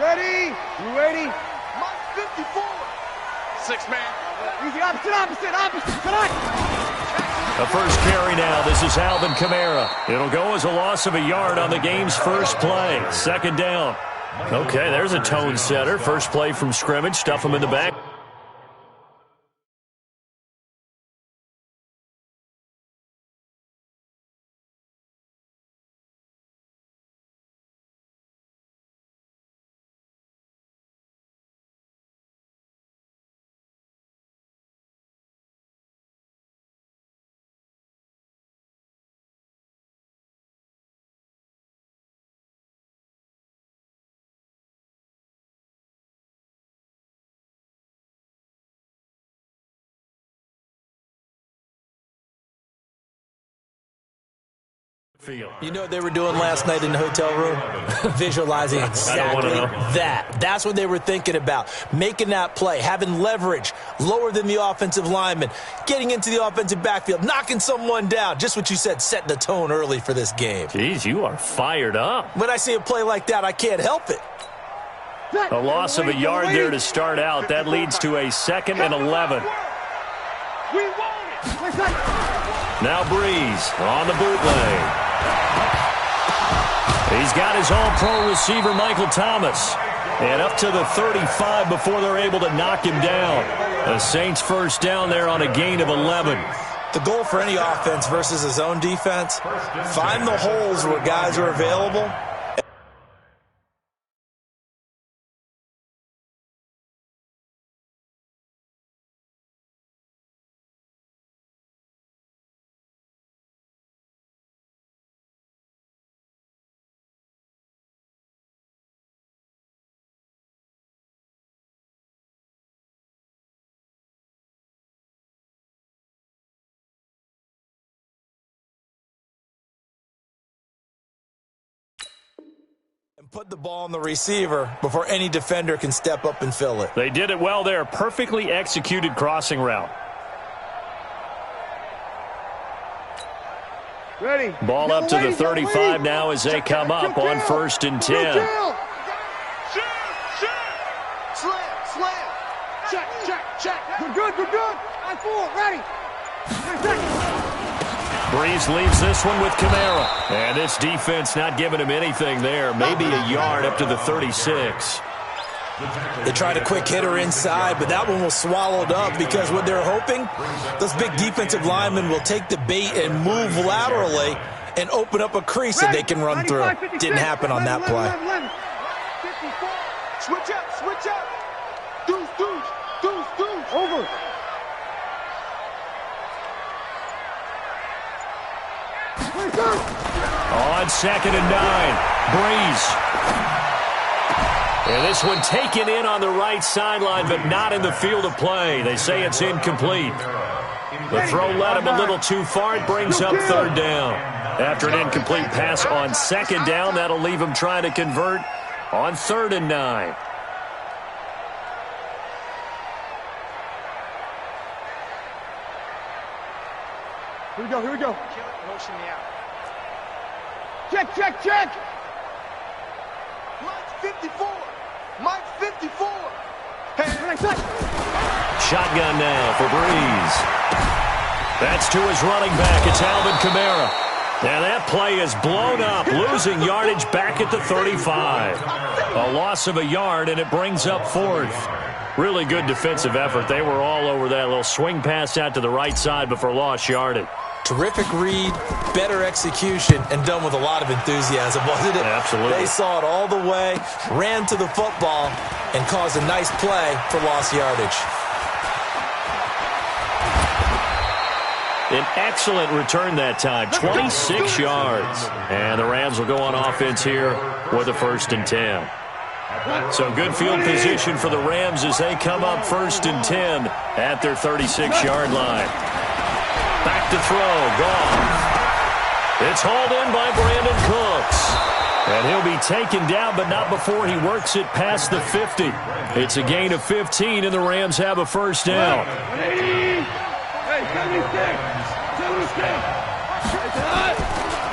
Ready? You ready? Mike 54. 6-man. Easy, opposite. Tonight. The first carry now. This is Alvin Kamara. It'll go as a loss of a yard on the game's first play. 2nd down. Okay, there's a tone setter. First play from scrimmage. Stuff him in the back. You know what they were doing last night in the hotel room? Visualizing exactly that. That's what they were thinking about. Making that play, having leverage, lower than the offensive lineman, getting into the offensive backfield, knocking someone down. Just what you said, setting the tone early for this game. Jeez, you are fired up. When I see a play like that, I can't help it. A loss of a yard there to start out. That leads to a 2nd and 11. Now Breeze on the bootleg. He's got his all-pro receiver, Michael Thomas. And up to the 35 before they're able to knock him down. The Saints first down there on a gain of 11. The goal for any offense versus his own defense, find the holes where guys are available. And put the ball on the receiver before any defender can step up and fill it. They did it well there. Perfectly executed crossing route. Ready. Ball up to the 35 now as they come up on 1st and 10. Check. Good. On 4, ready. Breeze leaves this one with Kamara. And this defense not giving him anything there. Maybe a yard up to the 36. They tried a quick hitter inside, but that one was swallowed up because what they're hoping, those big defensive linemen will take the bait and move laterally and open up a crease that they can run through. Didn't happen on that play. Switch up. Deuce. Over. On 2nd and 9, Breeze. And this one taken in on the right sideline, but not in the field of play. They say it's incomplete. The throw led him a little too far. It brings up 3rd down. After an incomplete pass on 2nd down, that'll leave him trying to convert on 3rd and 9. Here we go. Motion me out. Check. Mike 54. Shotgun now for Breeze. That's to his running back. It's Alvin Kamara. Now that play is blown up, losing yardage back at the 35. A loss of a yard, and it brings up 4th. Really good defensive effort. They were all over that little swing pass out to the right side before lost yardage. Terrific read, better execution, and done with a lot of enthusiasm, wasn't it? Absolutely. They saw it all the way, ran to the football, and caused a nice play for lost yardage. An excellent return that time, 26 yards. And the Rams will go on offense here with a 1st and 10. So good field position for the Rams as they come up 1st and 10 at their 36-yard line. Back to throw, Goff. It's hauled in by Brandon Cooks. And he'll be taken down, but not before he works it past the 50. It's a gain of 15, and the Rams have a 1st down.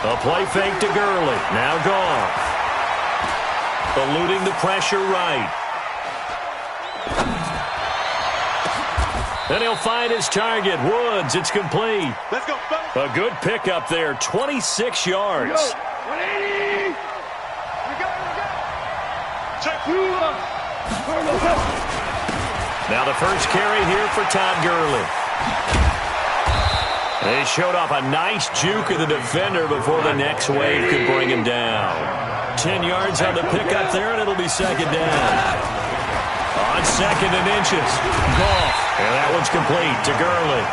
A play fake to Gurley. Now Goff. eluding the pressure right. Then he'll find his target. Woods, it's complete. Let's go, fellas. A good pickup there, 26 yards. 180. Check. Now the first carry here for Todd Gurley. They showed off a nice juke of the defender before the next wave could bring him down. 10 yards on the pickup there, and it'll be second down. On second and inches. Goff. And that one's complete to Gurley.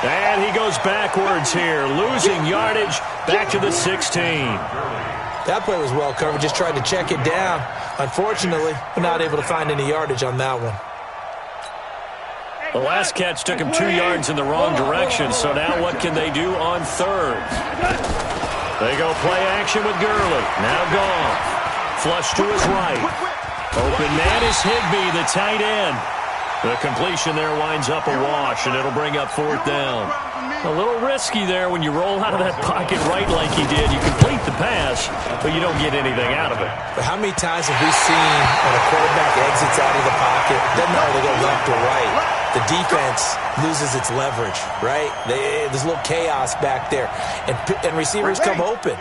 And he goes backwards here, losing yardage back to the 16. That play was well covered, just tried to check it down. Unfortunately, we're not able to find any yardage on that one. The last catch took him 2 yards in the wrong direction, so now what can they do on third? They go play action with Gurley. Now Goff. Flush to his right. Open man is Higbee, the tight end. The completion there winds up a wash, and it'll bring up fourth down. A little risky there when you roll out of that pocket right like he did. You complete the pass, but you don't get anything out of it. But how many times have we seen when a quarterback exits out of the pocket, doesn't matter they go left or right, the defense loses its leverage, right? There's a little chaos back there, and receivers come open.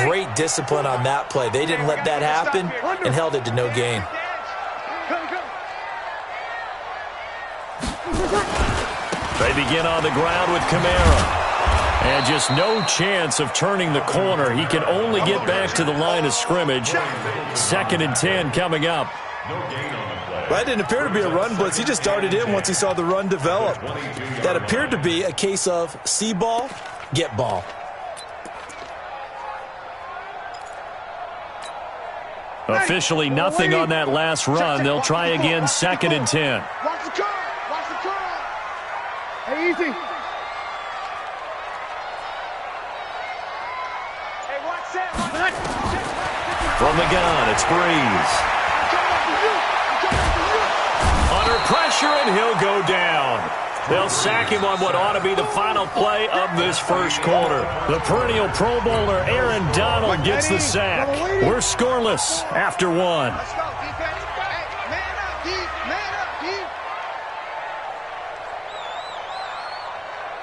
Great discipline on that play. They didn't let that happen and held it to no gain. They begin on the ground with Kamara. And just no chance of turning the corner. He can only get back to the line of scrimmage. 2nd and 10 coming up. That didn't appear to be a run blitz. He just darted in once he saw the run develop. That appeared to be a case of see ball, get ball. Officially nothing on that last run. They'll try again 2nd and 10. Watch the curve. Watch the curve. Hey, easy. Hey, watch that. From the gun, it's Breeze. Under pressure, and he'll go down. They'll sack him on what ought to be the final play of this first quarter. The perennial Pro Bowler Aaron Donald gets the sack. We're scoreless after one. Let's go, defense. Hey, man up, deep. Man up, deep.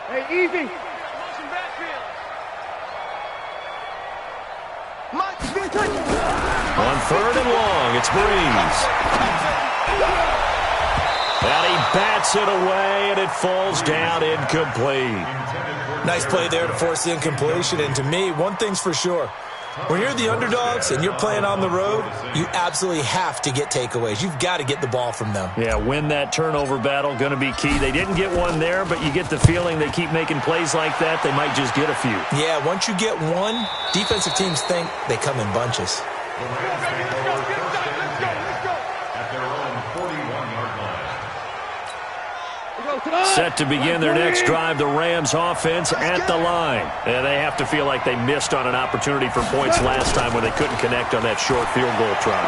Hey, easy. Motion backfield. Mike, On 3rd and long, it's Breeze. And he bats it away, and it falls down incomplete. Nice play there to force the incompletion. And to me, one thing's for sure. When you're the underdogs and you're playing on the road, you absolutely have to get takeaways. You've got to get the ball from them. Yeah, win that turnover battle, going to be key. They didn't get one there, but you get the feeling they keep making plays like that, they might just get a few. Yeah, once you get one, defensive teams think they come in bunches. Set to begin their next drive, the Rams offense at the line. And they have to feel like they missed on an opportunity for points last time when they couldn't connect on that short field goal try.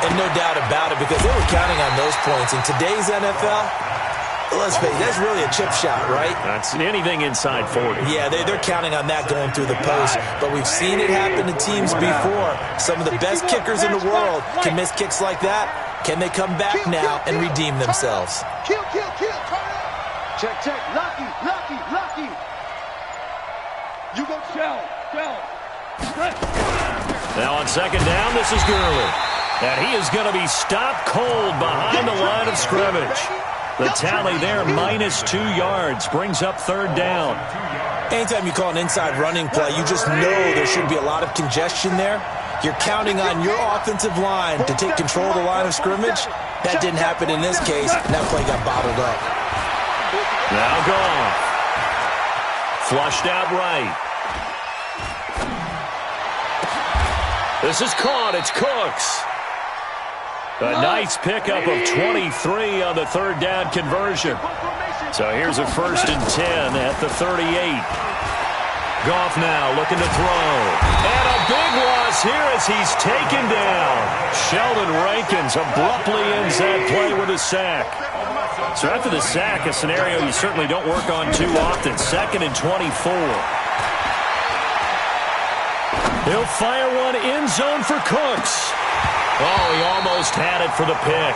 And no doubt about it, because they were counting on those points. In today's NFL, let's face it, that's really a chip shot, right? That's anything inside 40. Yeah, they're counting on that going through the post. But we've seen it happen to teams before. Some of the best kickers in the world can miss kicks like that. Can they come back now and redeem themselves? Kill. Check. Lucky. You go Shell. Now on 2nd down, this is Gurley. And he is going to be stopped cold behind the line of scrimmage. The tally there, -2 yards, brings up 3rd down. Anytime you call an inside running play, you just know there should be a lot of congestion there. You're counting on your offensive line to take control of the line of scrimmage. That didn't happen in this case, and that play got bottled up. Now Goff. Flushed out right. This is caught. It's Cooks. A nice pickup of 23 on the 3rd down conversion. So here's a 1st and 10 at the 38. Goff now looking to throw. And a big loss here as he's taken down. Sheldon Rankins abruptly ends that play with a sack. So after the sack, a scenario you certainly don't work on too often. 2nd and 24. He'll fire one end zone for Cooks. Oh, he almost had it for the pick.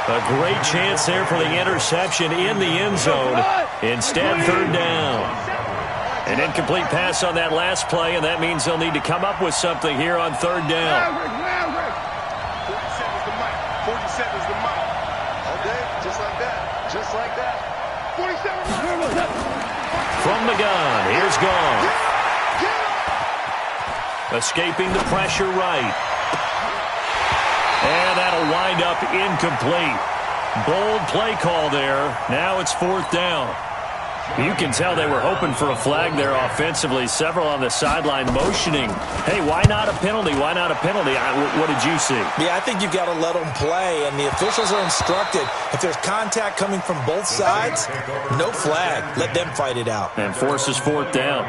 A great chance there for the interception in the end zone. Instead, third down. An incomplete pass on that last play, and that means they'll need to come up with something here on third down. 47's the mic. All day, just like that. Just like that. 47. From the gun, here's Gone. Escaping the pressure right. And that'll wind up incomplete. Bold play call there. Now it's fourth down. You can tell they were hoping for a flag there offensively. Several on the sideline motioning. Hey, why not a penalty? Why not a penalty? What did you see? Yeah, I think you've got to let them play, and the officials are instructed. If there's contact coming from both sides, no flag. Let them fight it out. And forces fourth down.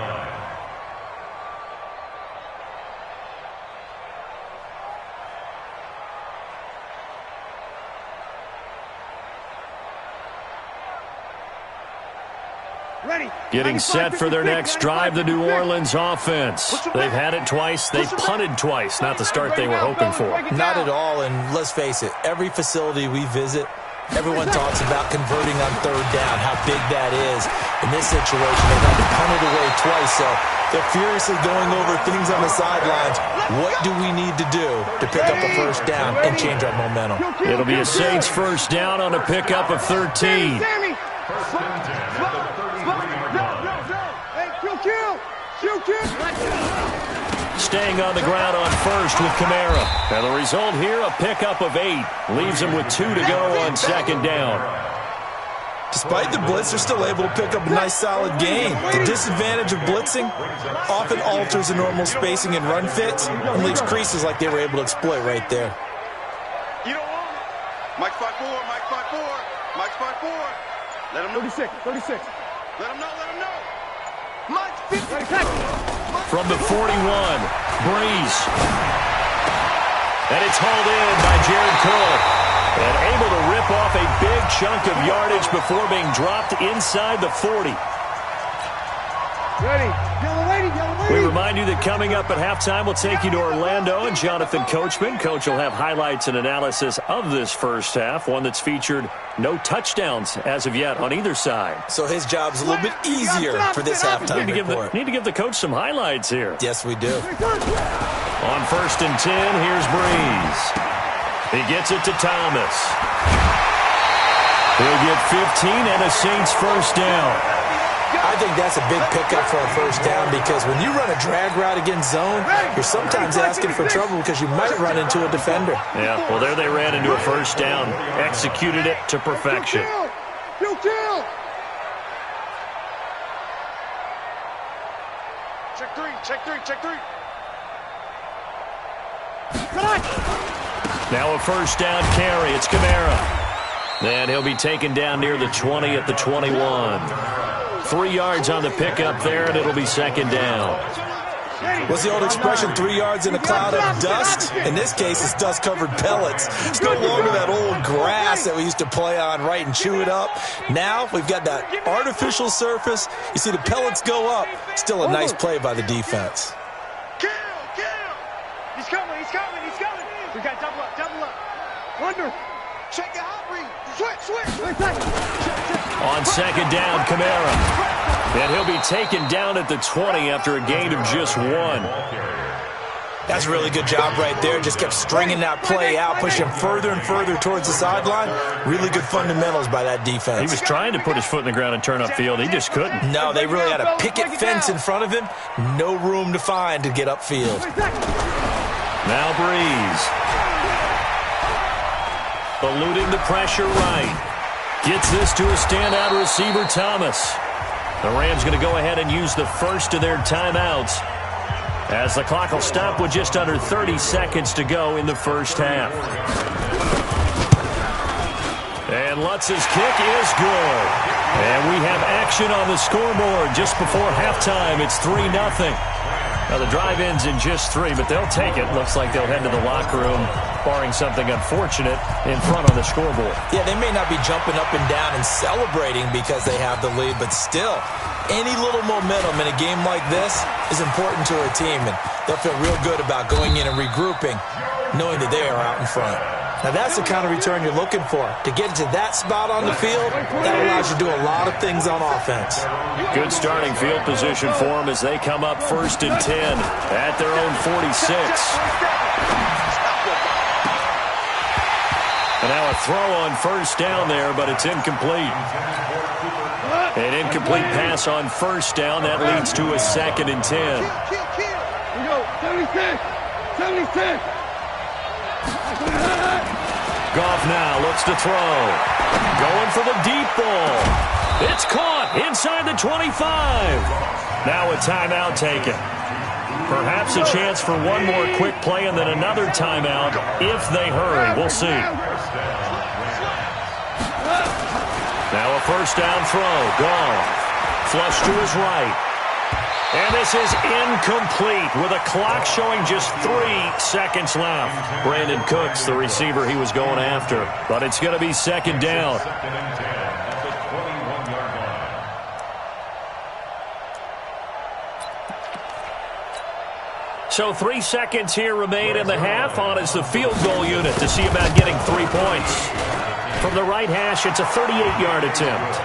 Getting set for their next drive, the New Orleans offense. They've had it twice. They've punted twice. Not the start they were hoping for. Not at all, and let's face it, every facility we visit, everyone talks about converting on third down, how big that is. In this situation, they've had to punt it away twice, so they're furiously going over things on the sidelines. What do we need to do to pick up a first down and change our momentum? It'll be a Saints first down on a pickup of 13. Staying on the ground on first with Kamara. And the result here, a pickup of 8. Leaves them with 2 to go on second down. Despite the blitz, they're still able to pick up a nice, solid gain. The disadvantage of blitzing often alters the normal spacing and run fits and leaves creases like they were able to exploit right there. You don't want it. Mike 5-4, Mike 5-4, Mike 5-4. Let him know. 36. Let him know, let him know. Mike 50. From the 41, Breeze. And it's hauled in by Jared Cole. And able to rip off a big chunk of yardage before being dropped inside the 40. Ready. Yellow lady. We remind you that coming up at halftime, we'll take you to Orlando and Jonathan Coachman. Coach will have highlights and analysis of this first half, one that's featured no touchdowns as of yet on either side. So his job's a little bit easier for this halftime report. Need to give the coach some highlights here. Yes, we do. On first and 10, here's Breeze. He gets it to Thomas. He'll get 15 and a Saints first down. I think that's a big pickup for a first down because when you run a drag route against zone, you're sometimes asking for trouble because you might run into a defender. Yeah, well, there they ran into a first down. Executed it to perfection. Check three. Now a first down carry. It's Kamara. Then he'll be taken down near the 20 at the 21. 3 yards on the pickup there, and it'll be second down. What's the old expression, 3 yards in a cloud of dust? In this case, it's dust-covered pellets. It's no longer that old grass that we used to play on, right, and chew it up. Now we've got that artificial surface. You see the pellets go up. Still a nice play by the defense. Kill! He's coming. We got double up. Under. Check the hot read. Switch. On second down, Kamara. And he'll be taken down at the 20 after a gain of just 1. That's a really good job right there. Just kept stringing that play out, pushing him further and further towards the sideline. Really good fundamentals by that defense. He was trying to put his foot in the ground and turn upfield. He just couldn't. No, they really had a picket fence in front of him. No room to find to get upfield. Now Breeze. Eluding the pressure right. Gets this to a standout receiver, Thomas. The Rams going to go ahead and use the first of their timeouts as the clock will stop with just under 30 seconds to go in the first half. And Lutz's kick is good. And we have action on the scoreboard just before halftime. It's 3-0. Now, the drive ends in just 3, but they'll take it. Looks like they'll head to the locker room, barring something unfortunate, in front on the scoreboard. Yeah, they may not be jumping up and down and celebrating because they have the lead, but still, any little momentum in a game like this is important to a team, and they'll feel real good about going in and regrouping, knowing that they are out in front. Now, that's the kind of return you're looking for. To get to that spot on the field, that allows you to do a lot of things on offense. Good starting field position for them as they come up 1st and 10 at their own 46. And now a throw on 1st down there, but it's incomplete. An incomplete pass on 1st down. That leads to a 2nd and 10. Here we go. 76. 76. Goff now looks to throw. Going for the deep ball. It's caught inside the 25. Now a timeout taken. Perhaps a chance for one more quick play and then another timeout if they hurry. We'll see. Now a 1st down throw. Goff. Flush to his right. And this is incomplete with a clock showing just 3 seconds left. Brandon Cooks, the receiver he was going after. But it's going to be 2nd down. So 3 seconds here remain in the half. On is the field goal unit to see about getting 3 points. From the right hash, it's a 38-yard attempt.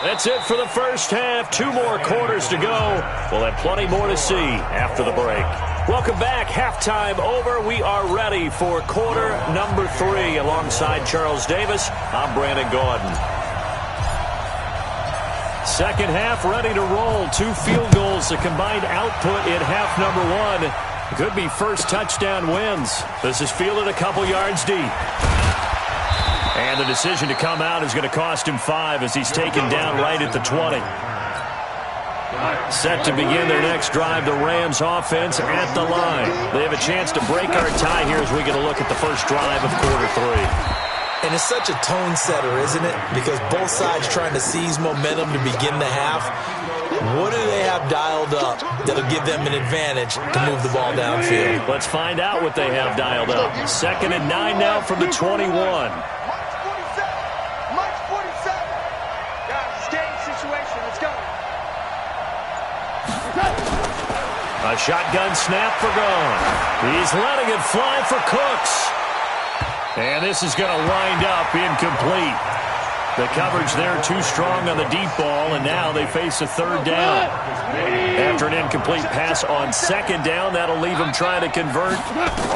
That's it for the first half. 2 more quarters to go. We'll have plenty more to see after the break. Welcome back. Halftime over. We are ready for quarter number 3. Alongside Charles Davis, I'm Brandon Gaudin. Second half ready to roll. 2 field goals. The combined output in half number 1. Could be first touchdown wins. This is fielded a couple yards deep. And the decision to come out is going to cost him 5 as he's taken down right at the 20. Set to begin their next drive, the Rams offense at the line. They have a chance to break our tie here as we get a look at the first drive of quarter 3. And it's such a tone setter, isn't it? Because both sides trying to seize momentum to begin the half. What do they have dialed up that'll give them an advantage to move the ball downfield? Let's find out what they have dialed up. 2nd and 9 now from the 21. A shotgun snap for Gone. He's letting it fly for Cooks. And this is going to wind up incomplete. The coverage there too strong on the deep ball, and now they face a 3rd down. After an incomplete pass on 2nd down, that'll leave them trying to convert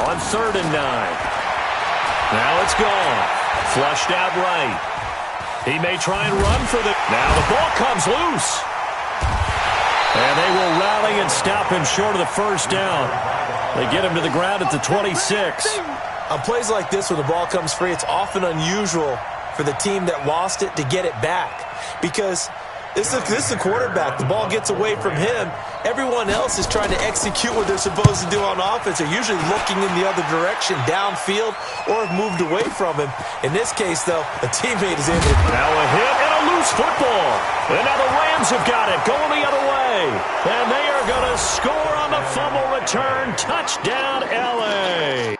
on 3rd and 9. Now it's Gone. Flushed out right. He may try and run for the... Now the ball comes loose. And they will rally and stop him short of the 1st down. They get him to the ground at the 26. On plays like this where the ball comes free, it's often unusual for the team that lost it to get it back. Because this is the quarterback. The ball gets away from him. Everyone else is trying to execute what they're supposed to do on offense. They're usually looking in the other direction, downfield, or have moved away from him. In this case, though, a teammate is injured. Now a hit and a loose football. And now the Rams have got it, going the other way. And they are going to score on the fumble return. Touchdown, L.A.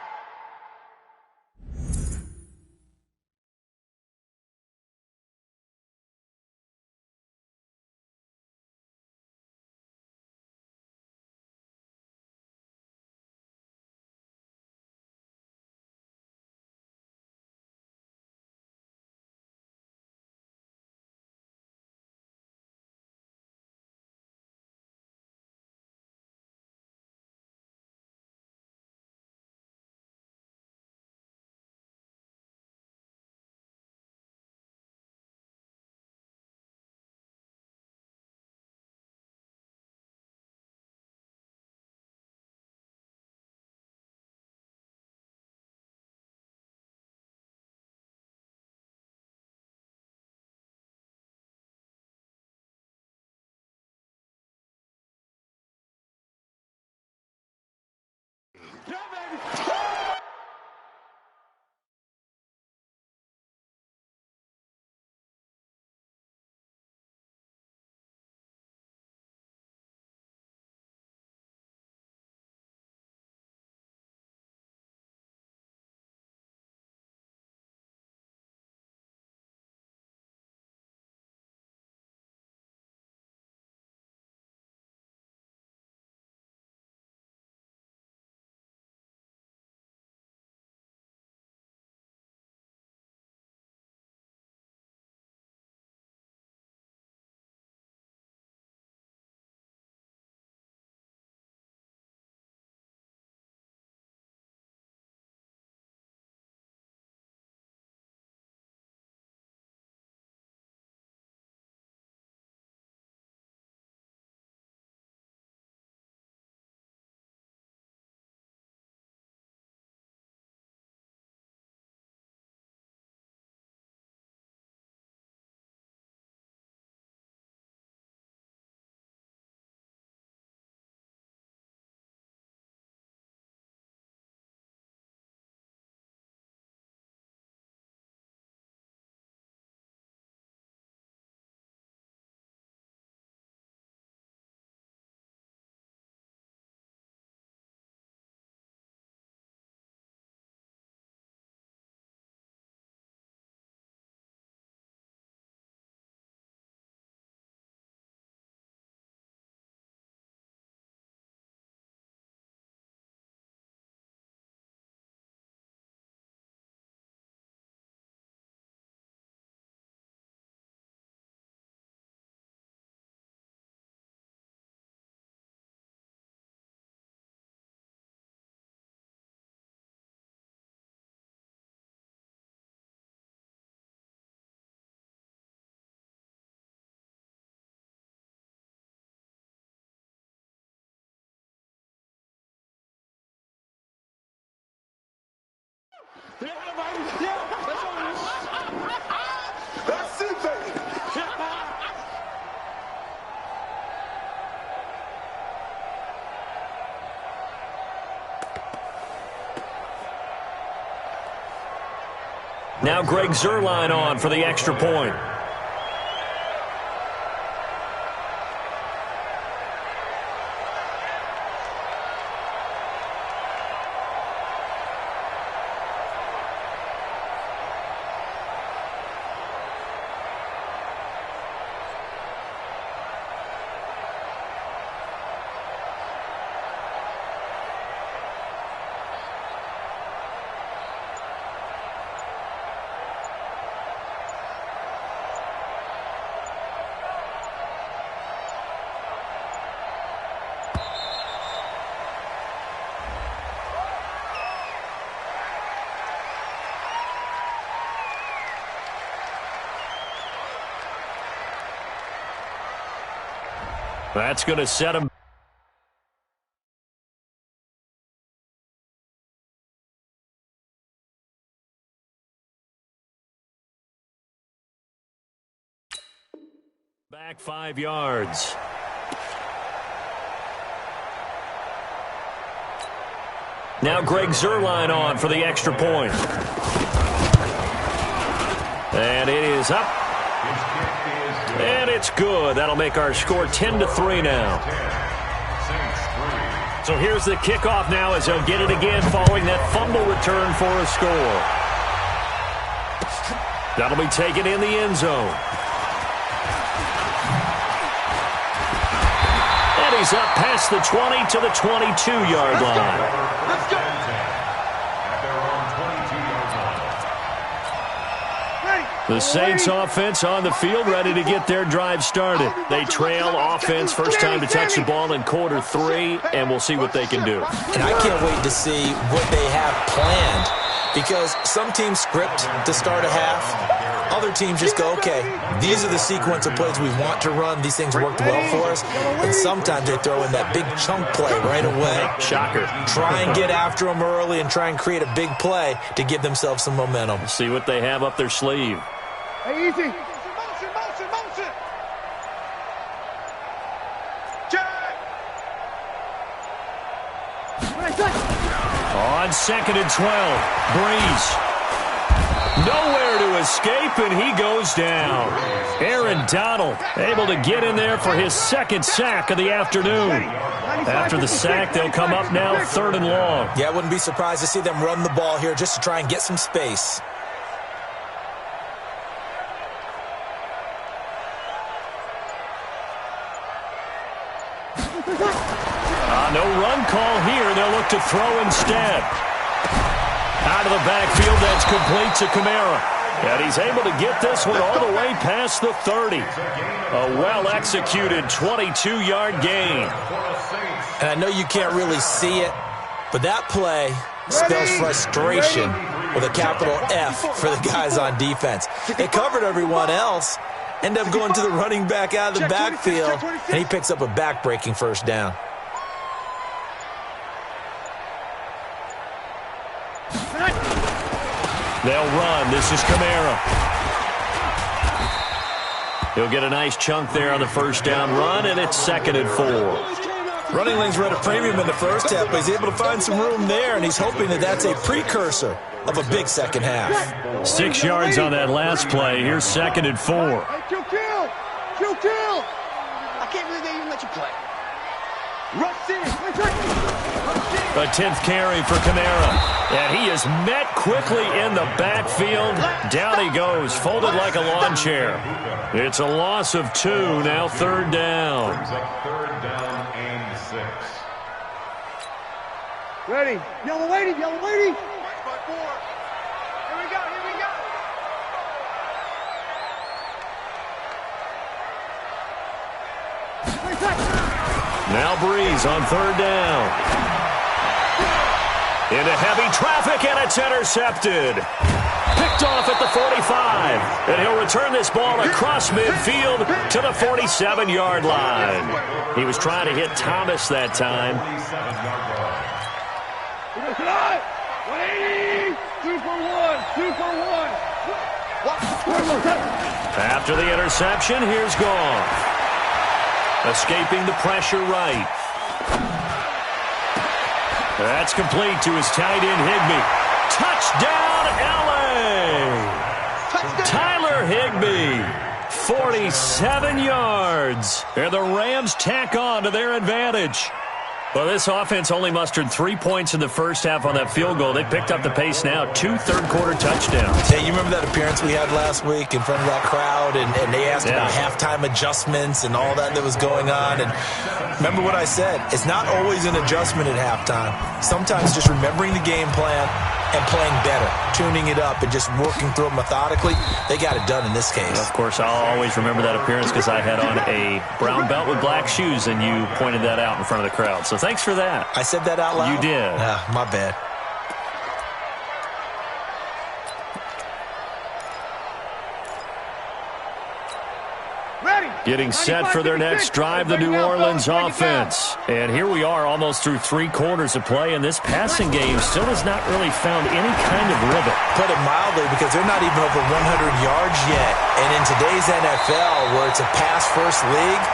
That's it, baby. Now Greg Zuerlein on for the extra point. That's going to set him. Back 5 yards. Now Greg Zuerlein on for the extra point. And it is up. And it's good. That'll make our score 10-3 now. So here's the kickoff now as they'll get it again following that fumble return for a score. That'll be taken in the end zone. And he's up past the 20 to the 22-yard line. Let's go. The Saints offense on the field, ready to get their drive started. They trail offense, first time to touch the ball in quarter 3, and we'll see what they can do. And I can't wait to see what they have planned, because some teams script to start a half. Other teams just go, okay, these are the sequence of plays we want to run. These things worked well for us. And sometimes they throw in that big chunk play right away. Shocker. Try and get after them early and try and create a big play to give themselves some momentum. See what they have up their sleeve. Hey, easy. Motion. Jack. On 2nd and 12, Breeze. Nowhere to escape, and he goes down. Aaron Donald able to get in there for his 2nd sack of the afternoon. After the sack, they'll come up now 3rd and long. Yeah, I wouldn't be surprised to see them run the ball here just to try and get some space. No run call here. They'll look to throw instead. Out of the backfield, that's complete to Kamara. And he's able to get this one all the way past the 30. A well-executed 22-yard gain. And I know you can't really see it, but that play spells frustration with a capital F for the guys on defense. They covered everyone else, end up going to the running back out of the backfield, and he picks up a back-breaking first down. They'll run. This is Kamara. He'll get a nice chunk there on the first down run, and it's 2nd and 4. Running lanes were at a premium in the first half, but he's able to find some room there, and he's hoping that that's a precursor of a big second half. 6 yards on that last play. Here's 2nd and 4. Kill. I can't believe they even let you play. Rush in. A 10th carry for Kamara. And he is met quickly in the backfield. Down he goes, folded like a lawn chair. It's a loss of 2, now 3rd down. 3rd down and 6. Ready. Yellow lady. Here we go. Now Breeze on 3rd down. Into heavy traffic, and it's intercepted. Picked off at the 45. And he'll return this ball across midfield to the 47-yard line. He was trying to hit Thomas that time. 180. 2 for 1. 2 for 1. After the interception, here's Goff. Escaping the pressure right. That's complete to his tight end, Higbee. Touchdown, L.A. Tyler Higbee, 47 yards. And the Rams tack on to their advantage. Well, this offense only mustered 3 points in the first half on that field goal. They picked up the pace now. 2 third-quarter touchdowns. Hey, you remember that appearance we had last week in front of that crowd, and they asked about halftime adjustments and all that was going on. And remember what I said. It's not always an adjustment at halftime. Sometimes just remembering the game plan and playing better, tuning it up and just working through it methodically. They got it done in this case. Of course, I'll always remember that appearance because I had on a brown belt with black shoes, and you pointed that out in front of the crowd. So thanks for that. I said that out loud? You did. My bad. Getting set for their next drive, the New Orleans offense. And here we are almost through 3 quarters of play, and this passing game still has not really found any kind of rhythm. Put it mildly, because they're not even over 100 yards yet. And in today's NFL, where it's a pass-first league,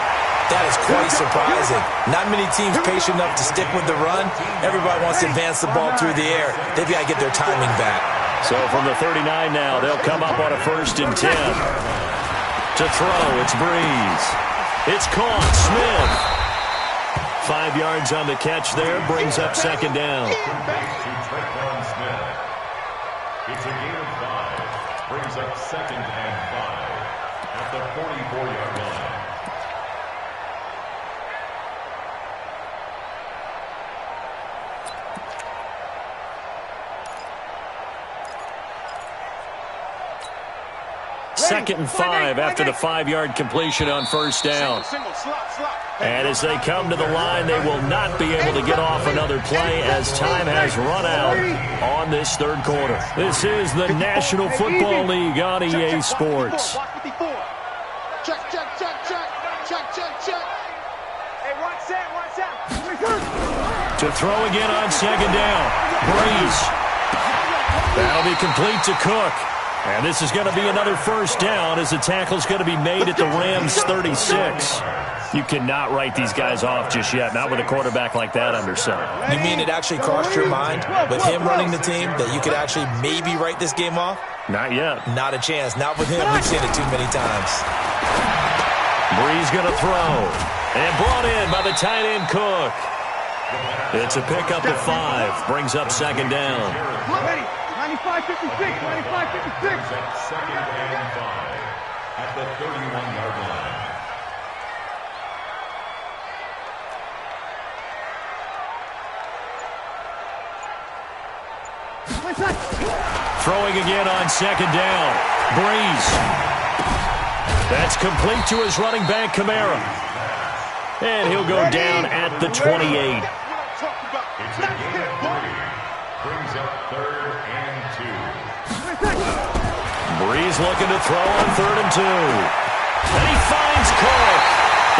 that is quite surprising. Not many teams patient enough to stick with the run. Everybody wants to advance the ball through the air. They've got to get their timing back. So from the 39 now, they'll come up on a 1st and 10. To throw, it's Breeze. It's caught, Smith. 5 yards on the catch there, brings up 2nd down. It's a gain of 5, brings up 2nd and 5 at the 44-yard line. Second and 5 after the 5-yard completion on 1st down. And as they come to the line, they will not be able to get off another play as time has run out on this 3rd quarter. This is the National Football League on EA Sports. Check. Hey, one set. To throw again on 2nd down. Breeze. That'll be complete to Cook. And this is going to be another 1st down as the tackle's going to be made at the Rams' 36. You cannot write these guys off just yet, not with a quarterback like that under center. You mean it actually crossed your mind with him running the team that you could actually maybe write this game off? Not yet. Not a chance. Not with him. We've seen it too many times. Breeze going to throw. And brought in by the tight end Cook. It's a pickup to 5. Brings up 2nd down. 95-56. 95-56. 2nd and 5 at the 31-yard line. Throwing again on 2nd down. Breeze. That's complete to his running back, Kamara. And he'll go down at the 28. It's a gain of 3. Brings up 3rd and 2. Breeze looking to throw on 3rd and 2. And he finds Cook.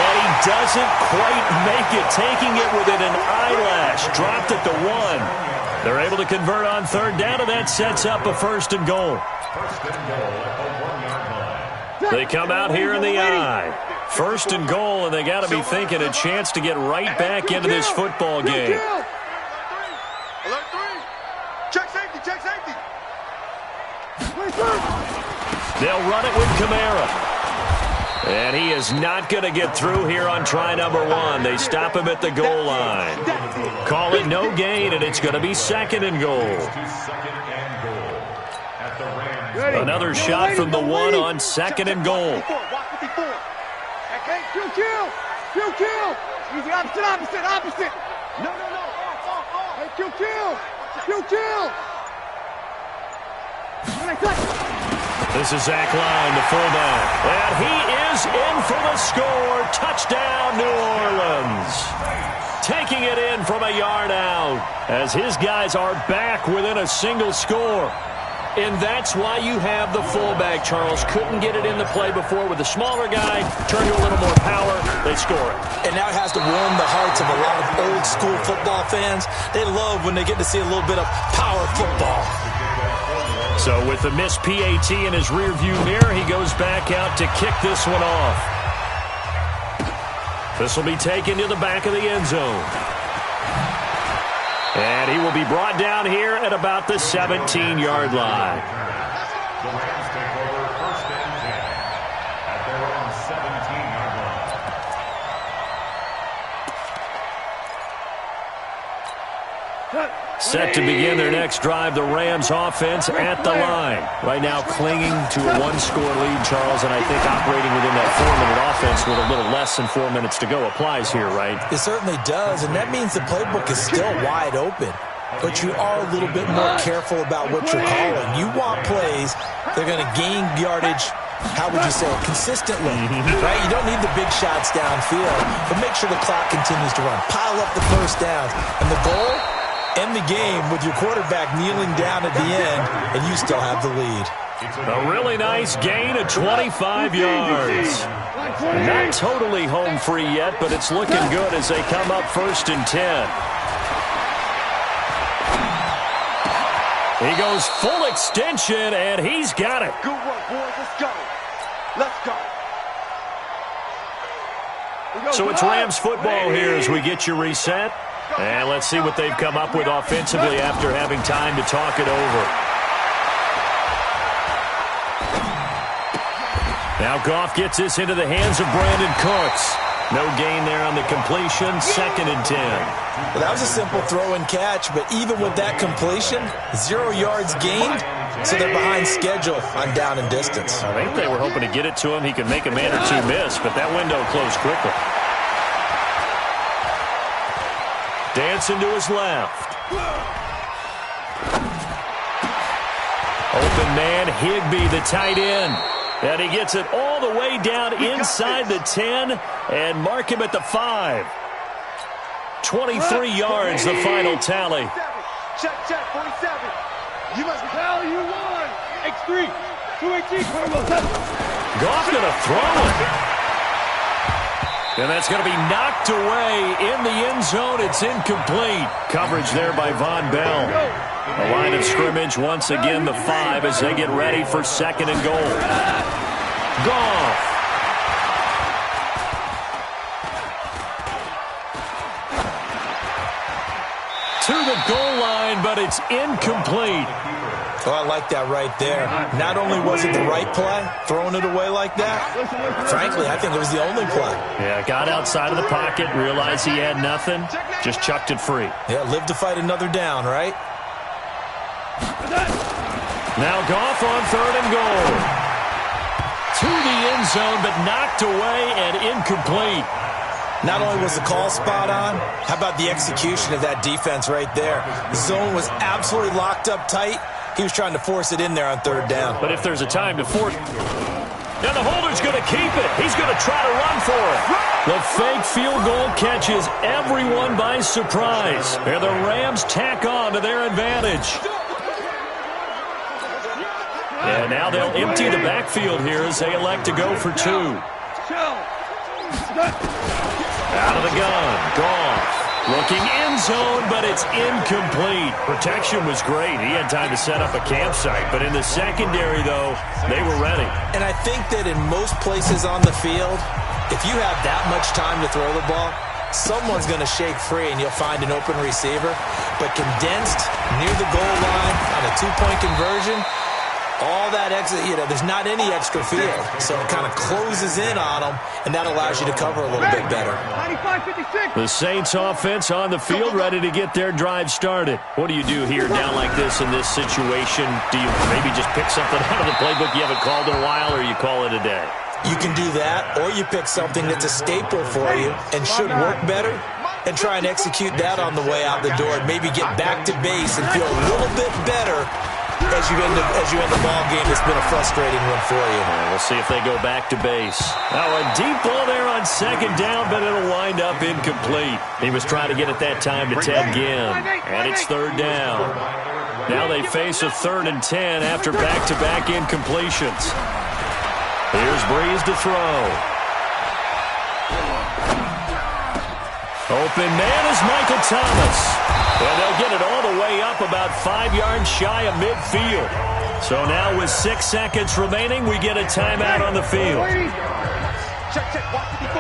And he doesn't quite make it, taking it within an eyelash. Dropped at the 1. They're able to convert on 3rd down, and that sets up a 1st and goal. 1st and goal at the 1-yard line. They come out here in the eye. 1st and goal, and they got to be thinking a chance to get right back into this football game. Alert 3. Check safety. They'll run it with Kamara. And he is not going to get through here on try number 1. They stop him at the goal line. Call it no gain, and it's going to be 2nd and goal. Another shot from the 1 on 2nd and goal. Kill. Easy, opposite. No. Hey, kill. This is Zach Line, the fullback. And he is in for the score. Touchdown, New Orleans. Taking it in from a yard out as his guys are back within a single score. And that's why you have the fullback, Charles. Couldn't get it in the play before with the smaller guy. Turn to a little more power. They score it. And now it has to warm the hearts of a lot of old-school football fans. They love when they get to see a little bit of power football. So with the missed PAT in his rearview mirror, he goes back out to kick this one off. This will be taken to the back of the end zone. And he will be brought down here at about the 17-yard line. The Rams take over first and 10 at their own 17-yard line. Set to begin their next drive, the Rams offense at the line. Right now clinging to a one-score lead, Charles, and I think operating within that 4-minute offense with a little less than 4 minutes to go applies here, right? It certainly does, and that means the playbook is still wide open. But you are a little bit more careful about what you're calling. You want plays that are going to gain yardage, how would you say it, consistently, right? You don't need the big shots downfield, but make sure the clock continues to run. Pile up the first downs, and the goal, end the game with your quarterback kneeling down at the end, and you still have the lead. A really nice gain of 25 yards. Not totally home free yet, but it's looking good as they come up first and 10. He goes full extension, and he's got it. Good work, boys. Let's go. Let's go. So it's Rams football here as we get you reset. And let's see what they've come up with offensively after having time to talk it over. Now Goff gets this into the hands of Brandon Cooks. No gain there on the completion, second and 10. Well, that was a simple throw and catch, but even with that completion, 0 yards gained, so they're behind schedule on down and distance. I think they were hoping to get it to him. He could make a man or two miss, but that window closed quickly. Dancing to his left. Open man, Higbee, the tight end. And he gets it all the way down inside the 10 and mark him at the 5. 23 yards, the final tally. Check, 47. You must be. Hell, you won. X3. 218. Goff going to throw it. And that's going to be knocked away in the end zone. It's incomplete. Coverage there by Von Bell. The line of scrimmage once again the 5 as they get ready for second and goal. Goff. To the goal line, but it's incomplete. Oh, I like that right there. Not only was it the right play, throwing it away like that, frankly, I think it was the only play. Yeah, got outside of the pocket, realized he had nothing, just chucked it free. Yeah, live to fight another down, right? Now Goff on third and goal. To the end zone, but knocked away and incomplete. Not only was the call spot on, how about the execution of that defense right there? The zone was absolutely locked up tight. He was trying to force it in there on third down. But if there's a time to force... Now the holder's going to keep it. He's going to try to run for it. The fake field goal catches everyone by surprise. And the Rams tack on to their advantage. And now they'll empty the backfield here as they elect to go for 2. Out of the gun. Goff. Looking end zone, but it's incomplete. Protection was great. He had time to set up a campsite. But in the secondary, though, they were ready. And I think that in most places on the field, if you have that much time to throw the ball, someone's going to shake free and you'll find an open receiver. But condensed near the goal line on a 2-point conversion, all that extra, there's not any extra field. So it kind of closes in on them, and that allows you to cover a little bit better. 95-56. The Saints offense on the field, ready to get their drive started. What do you do here down like this in this situation? Do you maybe just pick something out of the playbook you haven't called in a while, or you call it a day? You can do that, or you pick something that's a staple for you and should work better, and try and execute that on the way out the door, and maybe get back to base and feel a little bit better as you end the ball game. It's been a frustrating one for you. We'll see if they go back to base. Now a deep ball there on second down, but it'll wind up incomplete. He was trying to get it that time to Ted Ginn, and it's third down. Now they face a 3rd and 10 after back-to-back incompletions. Here's Breeze to throw. Open man is Michael Thomas. And they'll get it all the way up about 5 yards shy of midfield. So now with 6 seconds remaining, we get a timeout on the field. Check, watch 54.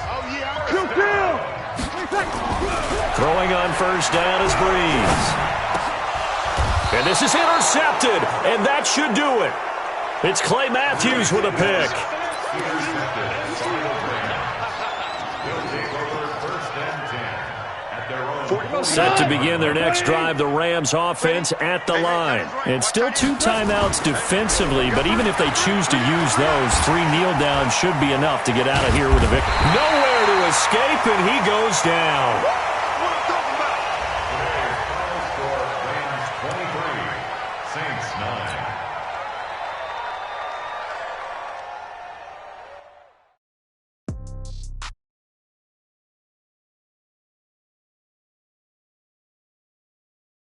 Oh, yeah. Throwing on first down is Breeze. And this is intercepted, and that should do it. It's Clay Matthews with a pick. Set to begin their next drive, the Rams offense at the line. And still 2 timeouts defensively, but even if they choose to use those, 3 kneel downs should be enough to get out of here with a victory. Nowhere to escape, and he goes down.